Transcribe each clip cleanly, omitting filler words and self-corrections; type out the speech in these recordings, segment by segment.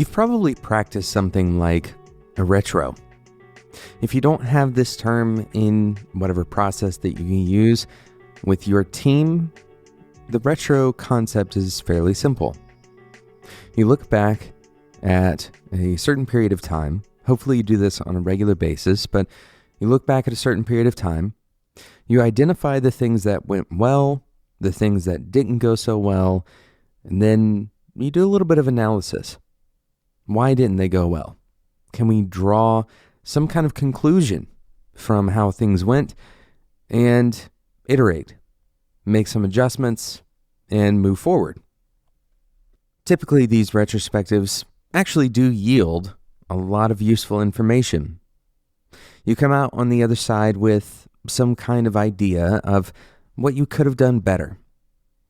You've probably practiced something like a retro. If you don't have this term in whatever process that you use with your team, the retro concept is fairly simple. You look back at a certain period of time. Hopefully you do this on a regular basis, but you look back at a certain period of time. You identify the things that went well, the things that didn't go so well, and then you do a little bit of analysis. Why didn't they go well? Can we draw some kind of conclusion from how things went and iterate, make some adjustments, and move forward? Typically, these retrospectives actually do yield a lot of useful information. You come out on the other side with some kind of idea of what you could have done better,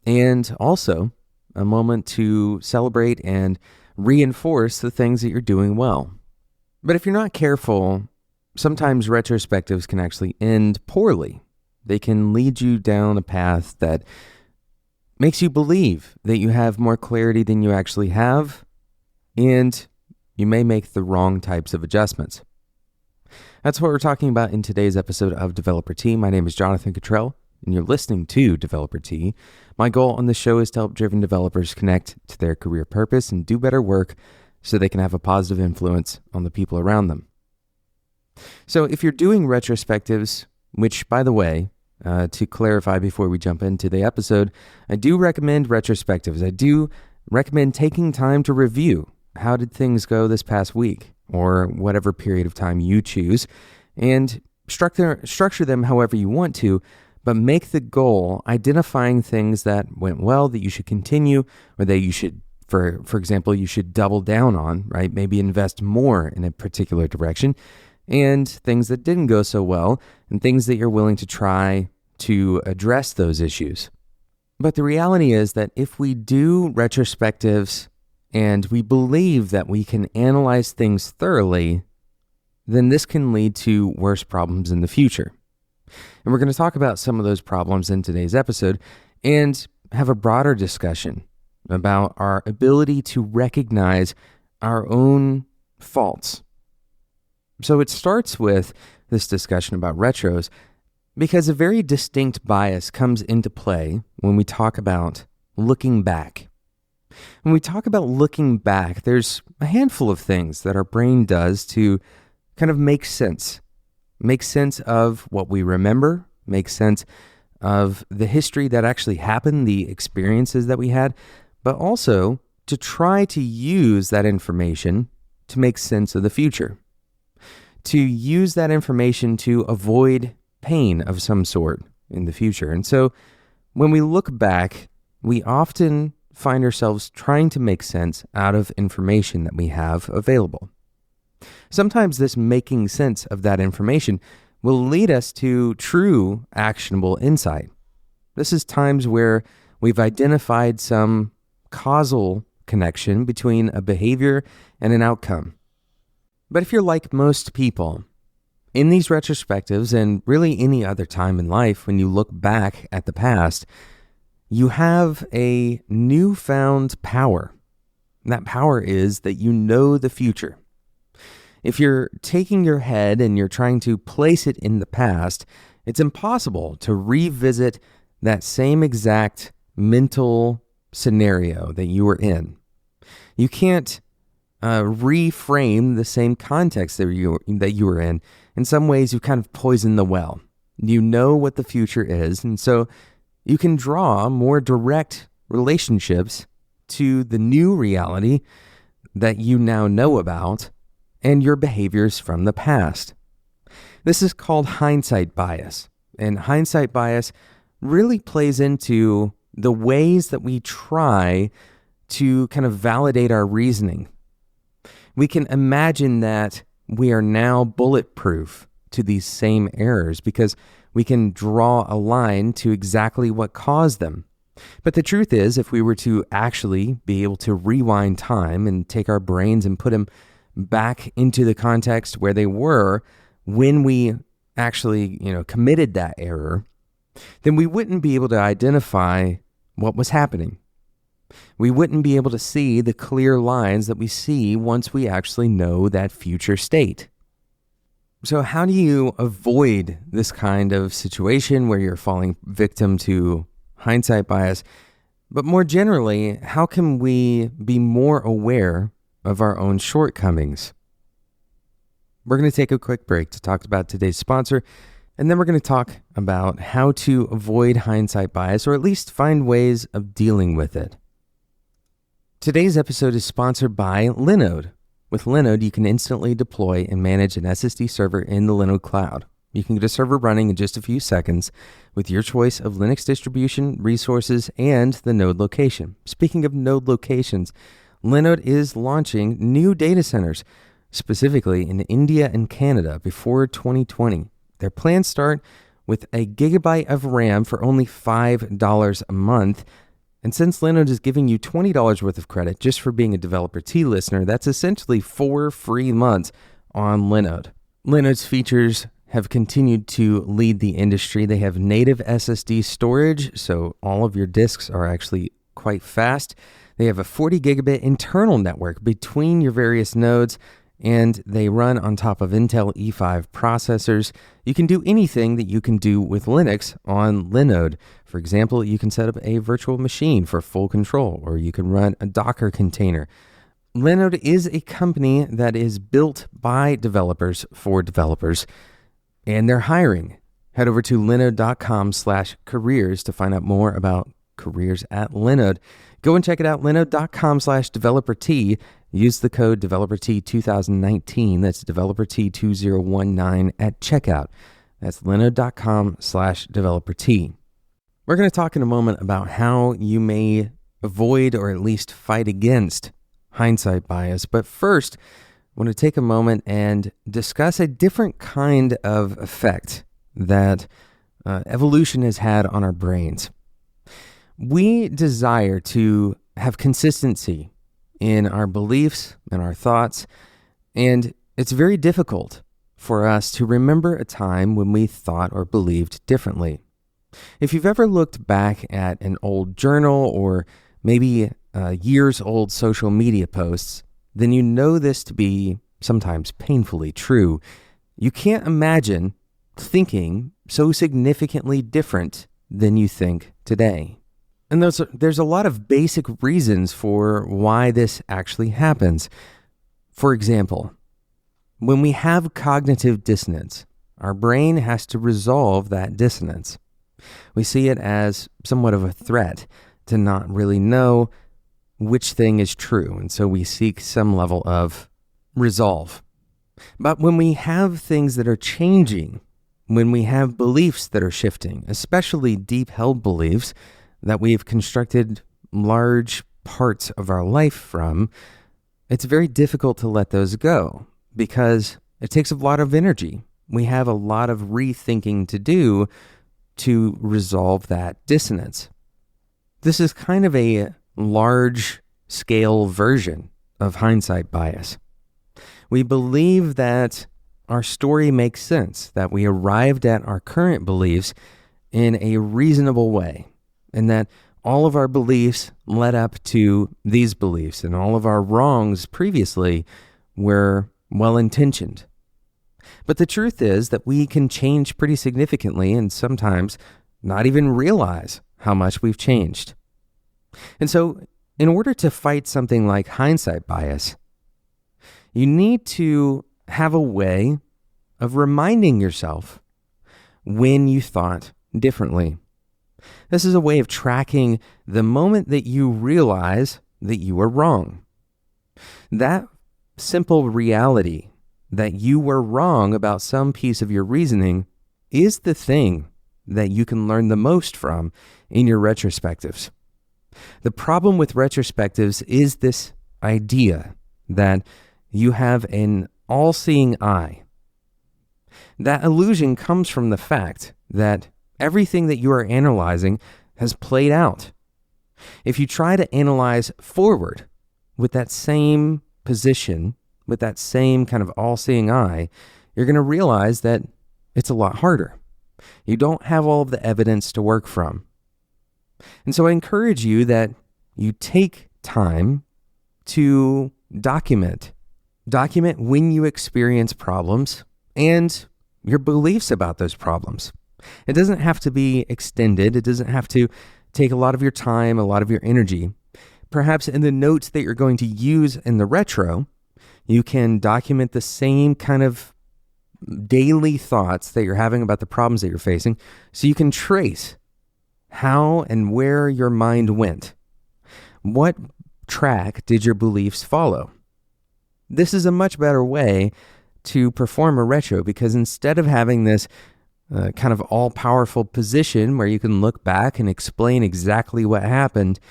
and also a moment to celebrate and reinforce the things that you're doing well. But if you're not careful, sometimes retrospectives can actually end poorly. They can lead you down a path that makes you believe that you have more clarity than you actually have, and you may make the wrong types of adjustments. That's what we're talking about in today's episode of Developer Tea. My name is Jonathan Cottrell, and you're listening to Developer Tea. My goal on the show is to help driven developers connect to their career purpose and do better work so they can have a positive influence on the people around them. So if you're doing retrospectives, which, by the way, to clarify before we jump into the episode, I do recommend retrospectives. I do recommend taking time to review how did things go this past week or whatever period of time you choose, and structure them however you want to, but make the goal identifying things that went well that you should continue or that you should, for example, you should double down on, right? Maybe invest more in a particular direction, and things that didn't go so well and things that you're willing to try to address those issues. But the reality is that if we do retrospectives and we believe that we can analyze things thoroughly, then this can lead to worse problems in the future. And we're going to talk about some of those problems in today's episode and have a broader discussion about our ability to recognize our own faults. So it starts with this discussion about retros because a very distinct bias comes into play when we talk about looking back. When we talk about looking back, there's a handful of things that our brain does to kind of make sense of what we remember, make sense of the history that actually happened, the experiences that we had, but also to try to use that information to make sense of the future, to use that information to avoid pain of some sort in the future. And so when we look back, we often find ourselves trying to make sense out of information that we have available. Sometimes this making sense of that information will lead us to true actionable insight. This is times where we've identified some causal connection between a behavior and an outcome. But if you're like most people, in these retrospectives and really any other time in life when you look back at the past, you have a newfound power. And that power is that you know the future. If you're taking your head and you're trying to place it in the past, it's impossible to revisit that same exact mental scenario that you were in. You can't reframe the same context that you were in. In some ways, you kind of poison the well. You know what the future is, and so you can draw more direct relationships to the new reality that you now know about and your behaviors from the past. This is called hindsight bias. And hindsight bias really plays into the ways that we try to kind of validate our reasoning. We can imagine that we are now bulletproof to these same errors because we can draw a line to exactly what caused them. But the truth is, if we were to actually be able to rewind time and take our brains and put them back into the context where they were when we actually, committed that error, then we wouldn't be able to identify what was happening. We wouldn't be able to see the clear lines that we see once we actually know that future state. So how do you avoid this kind of situation where you're falling victim to hindsight bias? But more generally, how can we be more aware of our own shortcomings? We're going to take a quick break to talk about today's sponsor, and then we're going to talk about how to avoid hindsight bias, or at least find ways of dealing with it. Today's episode is sponsored by Linode. With Linode, you can instantly deploy and manage an SSD server in the Linode cloud. You can get a server running in just a few seconds with your choice of Linux distribution, resources, and the node location. Speaking of node locations, Linode is launching new data centers, specifically in India and Canada, before 2020. Their plans start with a gigabyte of RAM for only $5 a month. And since Linode is giving you $20 worth of credit just for being a Developer T listener, that's essentially 4 free months on Linode. Linode's features have continued to lead the industry. They have native SSD storage, so all of your disks are actually quite fast. They have a 40 gigabit internal network between your various nodes, and they run on top of Intel E5 processors. You can do anything that you can do with Linux on Linode. For example, you can set up a virtual machine for full control, or you can run a Docker container. Linode is a company that is built by developers for developers, and they're hiring. Head over to linode.com/careers to find out more about careers at Linode. Go and check it out, linode.com/developer-T. Use the code DeveloperT2019. That's DeveloperT2019 at checkout. That's linode.com/developer-T. We're going to talk in a moment about how you may avoid or at least fight against hindsight bias. But first, I want to take a moment and discuss a different kind of effect that evolution has had on our brains. We desire to have consistency in our beliefs and our thoughts, and it's very difficult for us to remember a time when we thought or believed differently. If you've ever looked back at an old journal or maybe years old social media posts, then you know this to be sometimes painfully true. You can't imagine thinking so significantly different than you think today. And there's a lot of basic reasons for why this actually happens. For example, when we have cognitive dissonance, our brain has to resolve that dissonance. We see it as somewhat of a threat to not really know which thing is true, and so we seek some level of resolve. But when we have things that are changing, when we have beliefs that are shifting, especially deep-held beliefs that we've constructed large parts of our life from, it's very difficult to let those go because it takes a lot of energy. We have a lot of rethinking to do to resolve that dissonance. This is kind of a large-scale version of hindsight bias. We believe that our story makes sense, that we arrived at our current beliefs in a reasonable way, and that all of our beliefs led up to these beliefs, and all of our wrongs previously were well-intentioned. But the truth is that we can change pretty significantly and sometimes not even realize how much we've changed. And so, in order to fight something like hindsight bias, you need to have a way of reminding yourself when you thought differently. This is a way of tracking the moment that you realize that you were wrong. That simple reality that you were wrong about some piece of your reasoning is the thing that you can learn the most from in your retrospectives. The problem with retrospectives is this idea that you have an all-seeing eye. That illusion comes from the fact that everything that you are analyzing has played out. If you try to analyze forward with that same position, with that same kind of all-seeing eye, you're going to realize that it's a lot harder. You don't have all of the evidence to work from. And so I encourage you that you take time to document when you experience problems and your beliefs about those problems. It doesn't have to be extended. It doesn't have to take a lot of your time, a lot of your energy. Perhaps in the notes that you're going to use in the retro, you can document the same kind of daily thoughts that you're having about the problems that you're facing, so you can trace how and where your mind went. What track did your beliefs follow? This is a much better way to perform a retro, because instead of having this kind of all-powerful position where you can look back and explain exactly what happened,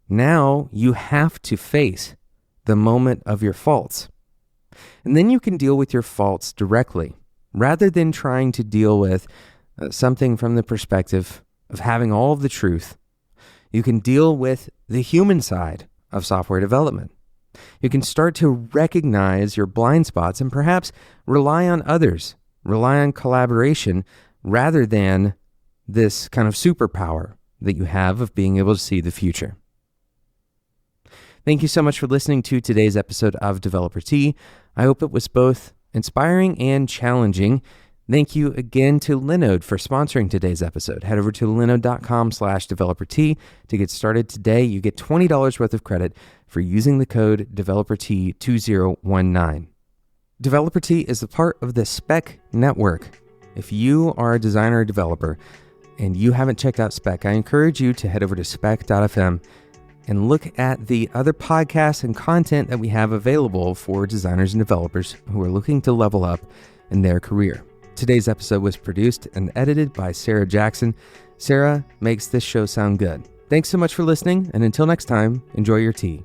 now you have to face the moment of your faults. And then you can deal with your faults directly, rather than trying to deal with something from the perspective of having all of the truth. You can deal with the human side of software development. You can start to recognize your blind spots and perhaps rely on others, rely on collaboration, rather than this kind of superpower that you have of being able to see the future. Thank you so much for listening to today's episode of Developer Tea. I hope it was both inspiring and challenging. Thank you again to Linode for sponsoring today's episode. Head over to linode.com/developertea to get started today. You get $20 worth of credit for using the code DeveloperT2019. Developer Tea is a part of the Spec Network. If you are a designer or developer and you haven't checked out Spec, I encourage you to head over to spec.fm and look at the other podcasts and content that we have available for designers and developers who are looking to level up in their career. Today's episode was produced and edited by Sarah Jackson. Sarah makes this show sound good. Thanks so much for listening, and until next time, enjoy your tea.